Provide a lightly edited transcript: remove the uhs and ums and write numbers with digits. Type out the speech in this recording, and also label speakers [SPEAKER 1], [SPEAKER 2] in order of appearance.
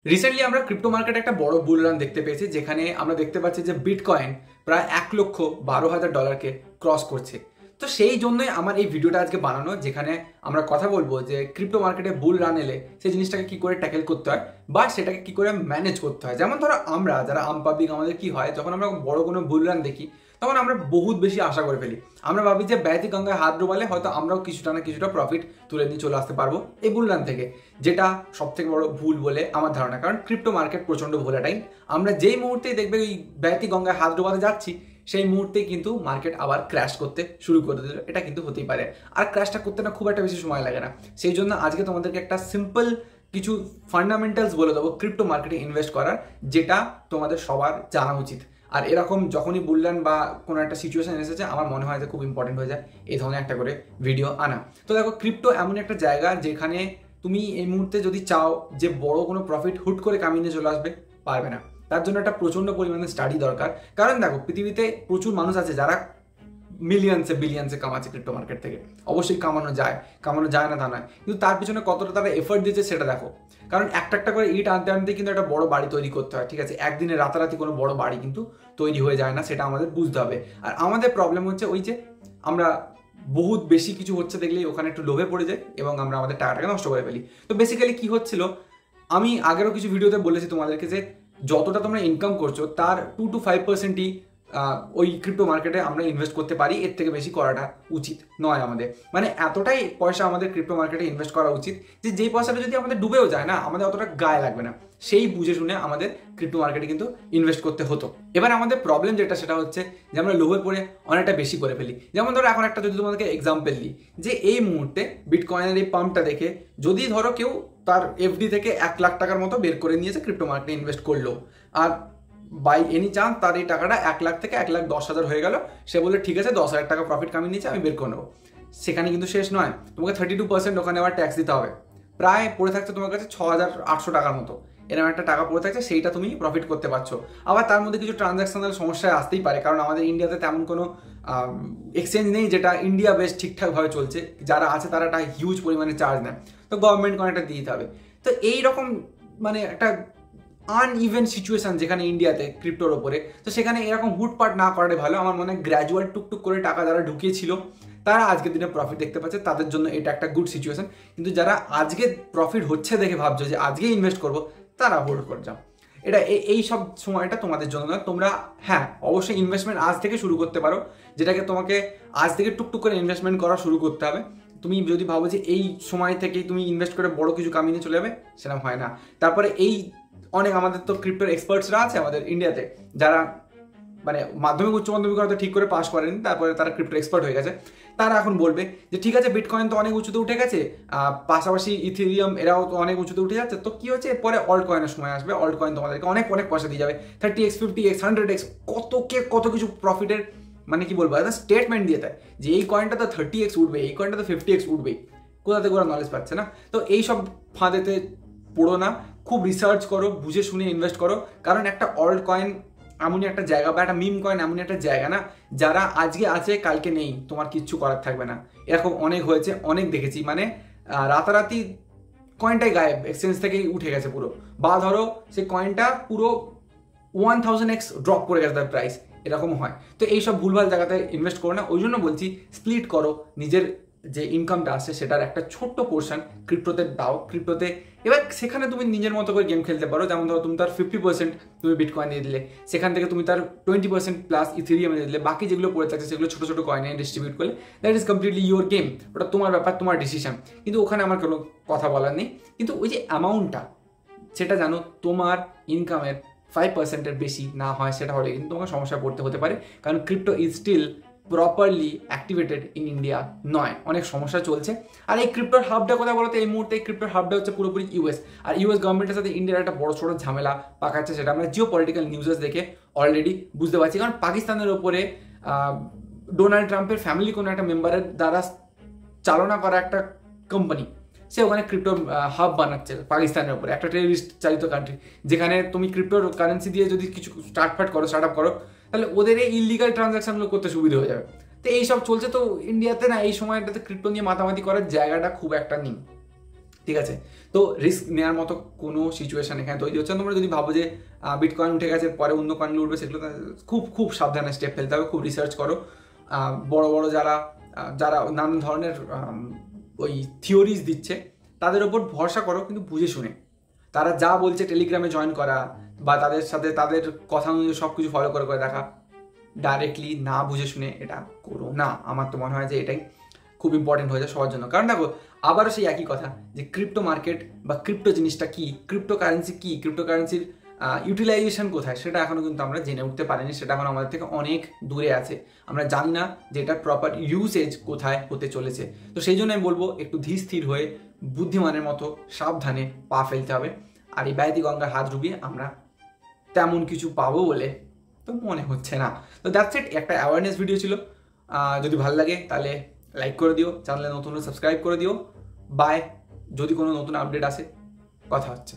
[SPEAKER 1] Recently আমরা crypto মার্কেটে একটা বড় বুল রান দেখতে পেয়েছি, যেখানে আমরা দেখতে পাচ্ছি যে বিটকয়েন প্রায় $1,12,000 ক্রস করছে। তো সেই জন্যই আমার এই ভিডিওটা আজকে বানানো, যেখানে আমরা কথা বলবো যে ক্রিপ্টো মার্কেটে বুল রান এলে সেই জিনিসটাকে কি করে ট্যাকেল করতে হয় বা সেটাকে কি করে ম্যানেজ করতে হয়। যেমন ধরো আমরা যারা আম পাবলিক, আমাদের কি হয় যখন আমরা বড় কোনো বুল রান দেখি তখন আমরা বহুত বেশি আশা করে ফেলি। আমরা ভাবি যে ব্যয়তি গঙ্গায় হাত ডোবালে হয়তো আমরাও কিছুটা না কিছুটা প্রফিট তুলে নিয়ে চলে আসতে পারবো এই বুল রান থেকে, যেটা সব থেকে বড় ভুল বলে আমার ধারণা। কারণ ক্রিপ্টো মার্কেট প্রচন্ড ভোলাটাইল। আমরা যেই মুহূর্তেই দেখবে ওই ব্যয়তি গঙ্গায় হাত ডোবাতে যাচ্ছি সেই মুহূর্তেই কিন্তু মার্কেট আবার ক্র্যাশ করতে শুরু করে দিল। এটা কিন্তু হতেই পারে, আর ক্র্যাশটা করতে না খুব একটা বেশি সময় লাগে না। সেই জন্য আজকে তোমাদেরকে একটা সিম্পল কিছু ফান্ডামেন্টালস বলে দেবো ক্রিপ্টো মার্কেটে ইনভেস্ট করার, যেটা তোমাদের সবার জানা উচিত। আর এরকম যখনই বললেন বা কোনো একটা সিচুয়েশন এসেছে, আমার মনে হয় যে খুব ইম্পর্টেন্ট হয়ে যায় এই ধরনের একটা করে ভিডিও আনা। তো দেখো, ক্রিপ্টো এমন একটা জায়গা যেখানে তুমি এই মুহূর্তে যদি চাও যে বড় কোনো প্রফিট হুট করে কামিয়ে নিয়ে চলে আসবে, পারবে না। তার জন্য একটা প্রচণ্ড পরিমাণে স্টাডি দরকার। কারণ দেখো, পৃথিবীতে প্রচুর মানুষ আছে যারা মিলিয়নসে বিলিয়নসে কামাচ্ছে ক্রিপ্টো মার্কেট থেকে। অবশ্যই কামানো যায় না তা নয়, কিন্তু তার পিছনে কতটা তারা এফর্ট দিচ্ছে সেটা দেখো। কারণ একটা একটা করে ইট আনতে আনতে কিন্তু একটা বড় বাড়ি তৈরি করতে হয়, ঠিক আছে? একদিনে রাতারাতি কোনো বড় বাড়ি কিন্তু তৈরি হয়ে যায় না, সেটা আমাদের বুঝতে হবে। আর আমাদের প্রবলেম হচ্ছে ওই যে আমরা বহুত বেশি কিছু হচ্ছে দেখলেই ওখানে একটু লোভে পড়ে যাই এবং আমরা আমাদের টাকাটাকে নষ্ট করে ফেলি। তো বেসিক্যালি কি হচ্ছিল, আমি আগেরও কিছু ভিডিওতে বলেছি তোমাদেরকে যে যতটা তোমরা ইনকাম করছো তার 2-5%ই ওই ক্রিপ্টো মার্কেটে আমরা ইনভেস্ট করতে পারি। এর থেকে বেশি করাটা উচিত নয় আমাদের। মানে এতটাই পয়সা আমাদের ক্রিপ্টো মার্কেটে ইনভেস্ট করা উচিত যে যেই পয়সাটা যদি আমাদের ডুবেও যায় না, আমাদের অতটা গায়ে লাগবে না। সেই বুঝে শুনে আমাদের ক্রিপ্টো মার্কেটে কিন্তু ইনভেস্ট করতে হতো। এবার আমাদের প্রবলেম যেটা, সেটা হচ্ছে যে আমরা লোভে পড়ে অনেকটা বেশি করে ফেলি। যেমন ধরো এখন একটা যদি তোমাদেরকে এক্সাম্পল দিই, যে এই মুহূর্তে বিটকয়েনের এই পাম্পটা দেখে যদি ধরো কেউ তার এফডি থেকে 1,00,000 টাকার মতো বের করে নিয়েছে, ক্রিপ্টো মার্কেটে ইনভেস্ট করলো, আর বাই এনি চান্স তার এই টাকাটা 1,00,000 থেকে 1,10,000 হয়ে গেল, সে বলে ঠিক আছে 10,000 টাকা প্রফিট কামিয়ে নিয়েছে, আমি বের করে নেবো। সেখানে কিন্তু শেষ নয়, তোমাকে 32% ওখানে আবার ট্যাক্স দিতে হবে। প্রায় পড়ে থাকছে তোমার কাছে 6,800 টাকার মতো, এরকম একটা টাকা পড়ে থাকছে, সেইটা তুমি প্রফিট করতে পারছো। আবার তার মধ্যে কিছু ট্রানজ্যাকশনাল সমস্যায় আসতেই পারে, কারণ আমাদের ইন্ডিয়াতে তেমন কোনো এক্সচেঞ্জ নেই যেটা ইন্ডিয়া বেশ ঠিকঠাকভাবে চলছে। যারা আছে তারা একটা হিউজ পরিমাণে চার্জ নেয়, তো গভর্নমেন্টকে অনেকটা দিয়ে দিতে হবে। তো এইরকম মানে একটা আনইভেন সিচুয়েশন যেখানে ইন্ডিয়াতে ক্রিপ্টোর ওপরে, তো সেখানে এরকম হুটপাট না করাটাই ভালো। আমার মনে হয় গ্র্যাজুয়াল টুকটুক করে টাকা যারা ঢুকিয়েছিল তারা আজকের দিনে প্রফিট দেখতে পাচ্ছে, তাদের জন্য এটা একটা গুড সিচুয়েশন। কিন্তু যারা আজকে প্রফিট হচ্ছে দেখে ভাবছো যে আজকে ইনভেস্ট করবো, তারা হোল্ড করে যাও। এটা এই সব সময়টা তোমাদের জন্য নয়। তোমরা হ্যাঁ অবশ্যই ইনভেস্টমেন্ট আজ থেকে শুরু করতে পারো, যেটাকে তোমাকে আজ থেকে টুকটুক করে ইনভেস্টমেন্ট করা শুরু করতে হবে। তুমি যদি ভাবো যে এই সময় থেকেই তুমি ইনভেস্ট করে বড় কিছু কামিয়ে নিয়ে চলে যাবে, সেরকম হয় না। তারপরে এই অনেক আমাদের তো ক্রিপ্টোর এক্সপার্টসরা আছে আমাদের ইন্ডিয়াতে, যারা মানে মাধ্যমিক উচ্চ মাধ্যমিক হয়তো ঠিক করে পাস করেনি, তারপরে তারা ক্রিপ্টো এক্সপার্ট হয়ে গেছে। তারা এখন বলবে যে ঠিক আছে, বিটকয়েন তো অনেক উঁচুতে উঠে গেছে, পাশাপাশি ইথেরিয়াম এরাও তো অনেক উঁচুতে উঠে যাচ্ছে, তো কি হচ্ছে এরপরে অল্ট কয়েনের সময় আসবে, অল্ট কয়েন তোমাদেরকে অনেক অনেক পয়সা দিয়ে যাবে, 30x 50x 100x কত কিছু প্রফিটের মানে কি বলবো একটা স্টেটমেন্ট দিয়ে দেয় যে এই কয়েনটা তো 30x উঠবে, এই কয়েনটা তো 50x উঠবেই। কোথা থেকে ওরা নলেজ পাচ্ছে না? তো এইসব ফাঁদেতে পড়ো না, খুব রিসার্চ করো, বুঝে শুনে ইনভেস্ট করো। কারণ একটা অল্ট কয়েন এমনই একটা জায়গা বা একটা মিম কয়েন এমনই একটা জায়গা না, যারা আজকে আছে কালকে নেই, তোমার কিচ্ছু করার থাকবে না। এরকম অনেক হয়েছে, অনেক দেখেছি। মানে রাতারাতি কয়েনটাই গায়েব, এক্সচেঞ্জ থেকেই উঠে গেছে পুরো, বা ধরো সেই কয়েনটা পুরো 1000x ড্রপ করে গেছে তার প্রাইস, এরকম হয়। তো এইসব ভুলভাল জায়গাতে ইনভেস্ট করো না। ওই জন্য বলছি স্প্লিট করো, নিজের যে ইনকামটা আসছে সেটার একটা ছোট্ট পোর্শন ক্রিপ্টোতে দাও। ক্রিপ্টোতে এবার সেখানে তুমি নিজের মতো করে গেম খেলতে পারো। যেমন ধরো তুমি তার 50% তুমি বিটকয়েন দিয়ে দিলে, সেখান থেকে তুমি তার 20% প্লাস ইথেরিয়ামে দিয়ে দিলে, বাকি যেগুলো পড়ে থাকছে সেগুলো ছোটো ছোটো কয়েনে ডিস্ট্রিবিউট করলে, that is completely your game. ওটা তোমার ব্যাপার, তোমার ডিসিশন, কিন্তু ওখানে আমার কোনো কথা বলার নেই। কিন্তু ওই যে অ্যামাউন্টটা, সেটা জানো তোমার ইনকামের 5%-এর বেশি না হয়, সেটা হলে কিন্তু তোমাকে সমস্যায় পড়তে হতে পারে। কারণ crypto is still properly activated in India নয়, অনেক সমস্যা চলছে। আর এই ক্রিপ্টোর হাবটা কথা বলতে, এই মুহূর্তে এই ক্রিপ্টোর হাবটা হচ্ছে পুরোপুরি ইউএস। আর ইউএস গভর্নমেন্টের সাথে ইন্ডিয়ার একটা বড় ছোটো ঝামেলা পাকাচ্ছে, সেটা আমরা জিও পলিটিক্যাল নিউজেস দেখে অলরেডি বুঝতে পারছি। কারণ পাকিস্তানের ওপরে ডোনাল্ড ট্রাম্পের ফ্যামিলি কোনো একটা মেম্বারের দ্বারা চালনা করা একটা কোম্পানি, সে ওখানে ক্রিপ্টো হাব বানাচ্ছে পাকিস্তানের উপরে, একটা টেররিস্ট চালিত কান্ট্রি, যেখানে তুমি ক্রিপ্টোর কারেন্সি দিয়ে যদি কিছু স্টার্ট আপ করো, তাহলে ওদের এই ইলিগাল ট্রানজাকশনগুলো করতে সুবিধা হয়ে যাবে। তো এইসব চলছে। তো ইন্ডিয়াতে না এই সময়টাতে ক্রিপ্টো নিয়ে মাতামাতি করার জায়গাটা খুব একটা নেই, ঠিক আছে? তো রিস্ক নেওয়ার মতো কোনো সিচুয়েশন এখানে তৈরি হচ্ছে না। তোমরা যদি ভাবো যে বিটকয়েন উঠে গেছে, পরে অন্য কয়েনগুলো উঠবে, সেগুলো খুব খুব সাবধানে স্টেপ ফেলতে হবে, খুব রিসার্চ করো। বড় বড় যারা নানান ধরনের ওই থিওরিজ দিচ্ছে তাদের ওপর ভরসা করো, কিন্তু বুঝে শুনে। তারা যা বলছে টেলিগ্রামে জয়েন করা বা তাদের সাথে তাদের কথা অনুযায়ী সব কিছু ফলো করে দেখা, ডাইরেক্টলি না বুঝে শুনে এটা করো না। আমার তো মনে হয় যে এটাই খুব ইম্পর্টেন্ট হয়ে যায় সবার জন্য। কারণ দেখো, আবারও সেই একই কথা যে ক্রিপ্টো মার্কেট বা ক্রিপ্টো জিনিসটা কি, ক্রিপ্টো কারেন্সি কি, ক্রিপ্টো কারেন্সির ইউটিলাইজেশন কোথায়, সেটা এখনও কিন্তু আমরা জেনে উঠতে পারিনি। সেটা এখন আমাদের থেকে অনেক দূরে আছে। আমরা জানি না যে এটার প্রপার ইউসেজ কোথায় হতে চলেছে। তো সেই জন্য আমি বলবো, একটু ধীর স্থির হয়ে বুদ্ধিমানের মতো সাবধানে পা ফেলতে হবে। আর এই ব্যাধি গঙ্গার হাত ডুবিয়ে আমরা তেমন কিছু পাবো বলে তো মনে হচ্ছে না। তো দ্যাটস ইট, একটা অ্যাওয়ারনেস ভিডিও ছিল। যদি ভালো লাগে তাহলে লাইক করে দিও, চ্যানেলে নতুন সাবস্ক্রাইব করে দিও। বাই। যদি কোনো নতুন আপডেট আসে কথা হচ্ছে।